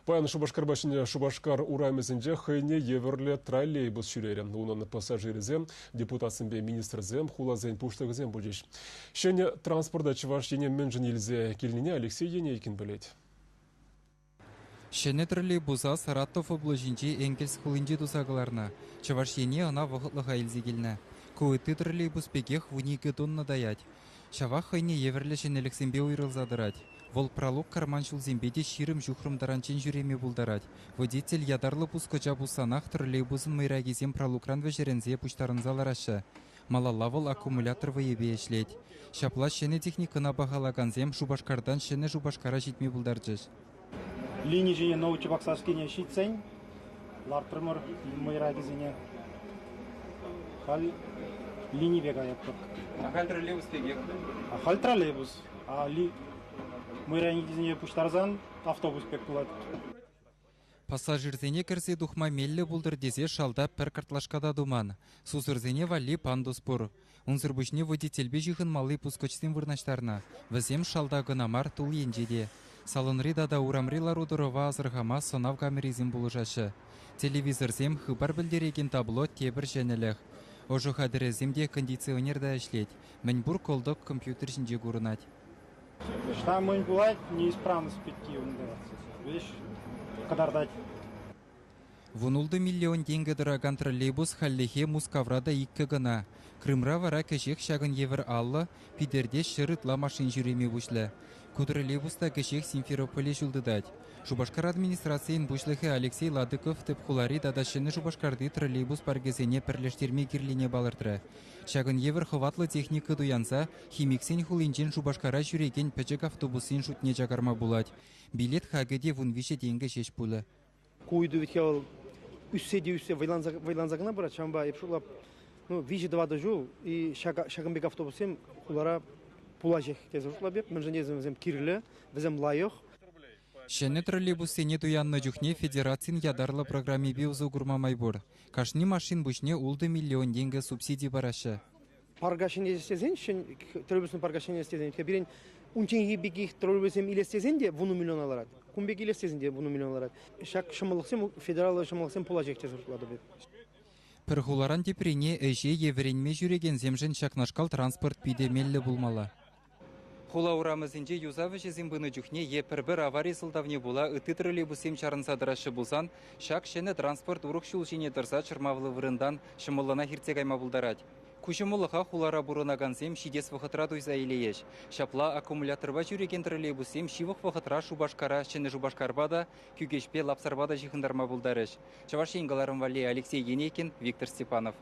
Паян Шубашкар Шубашкар урамезінде хыйне еверле троллейбус жүрері. Унын пассажирізем, депутатсынбе министрзем, хулазен пуштығызем бұлдеш. Шене транспорта чываш ене менжін елзе келініне Алексей Енейкин білет. Шене троллейбуса Саратов облажинче Энгельс хулинче тусағыларына. Чываш ене ана вақытлыға елзе келіні. Көйті троллейбус пекех в 2 тонна даять. Шавах хыйне еверле шенеліксенбе уйрылзадырать. Вол пролог карманшыл зембеде ширым жухрым даранчен жүреме булдарать. Водитель ядарлы пускоча бусанах троллейбусын мыйрагезем пролукран вежерензе пуштарынзаларашы. Малалла вол аккумулятор выебе ешлеть. Шапла шене техникына бағалаганзем Шубашкардан шене Шубашкара житме булдарчыш. Линии жене Новочебоксарскине шитсень, лартырмыр мыйрагезене. Хал линии бега яптык. Ахал троллейбус пегек? Ахал троллейбус. Мыйрагезене пуштарзан автобус пек булат. Пассажирзене кірсе духма мелле булдыр дезе шалда пір картлашкада думан. Сузырзене валли пандуспур. Унзырбушне водительбе жихын малы пускочсен вырнаштарна. Візем шалда гынамар тул енжеде. Салынри дада урамрила рудырова азырғама сонав камеризм булыжашы. Телевизорзем хыбар білдереген табло тебір женелех. Ожу хадыреземде кондиционерда эшлеть. Мінбур колдок компьютер жинже гурынать. Что может бывать неисправность пятки, видишь, кадардать. Вунулды миллион деньги дыраган троллейбус халлихе мускаврада иккі гына. Крымра вара кешек шагын евер аллы, пидерде шырытла машин жүреме бұшлы. Троллейбуста кешек Симферополе жүлдыдать. Шубашкар администрациян бұшлығы Алексей Ладыков тепхулари дадашыны Шубашкарды троллейбус паргезене пірлештерме кирлине балыртыры. Шагын евер хыватлы техника дуянса, химиксен хулинчен Шубашкара жүреген пәчек автобусын шутне жагарма булать. Билет хагеде вунвише деньги шеш пулы. Куйду ведь я үссе вайланзагына бара чамба епшулап, вижи два дожу и шагынбек автобусем хулара пулажех кезушулабеп, менженезем кирлі, візем лайох. Шене троллейбусене дуянны жүхне федерацин ядарлы программе биузу гурмамай бур. Кашни машин бушне улды миллион деньги субсидий барашы. Паргашене стезен, троллейбусын паргашене стезен. Бірін унченги беких троллейбусем илестезен де вуну миллион аларад. Кумбек илестезен де вуну миллион аларад. Шак шымылықсем, федералы шымылықсем пулажех кезушулады беп. Пірхуларан тепрене әже еверенме жүреген земжен шакнашкал транспорт пидемелі булмала. Хула урамызынже юзавы жезімбіні жүхне епір-бір аварий сылдавне була үті троллейбусем чарынсадырашы булсан, шак шені транспорт урук шул жіне тұрса чырмавлы вырындан шымылына хиртек айма булдарад. Кушымылыға хулара бурынагансем шидес вахытра дуйза илееш. Шапла аккумуляторба жүреген троллейбусем шивық вахытра Шубашкара шені Шубашкарбада күгешпе лапсарбада жихындарма булдарыш. Чаваш еңгаларым вали Алексей Енейкин, Виктор Степанов.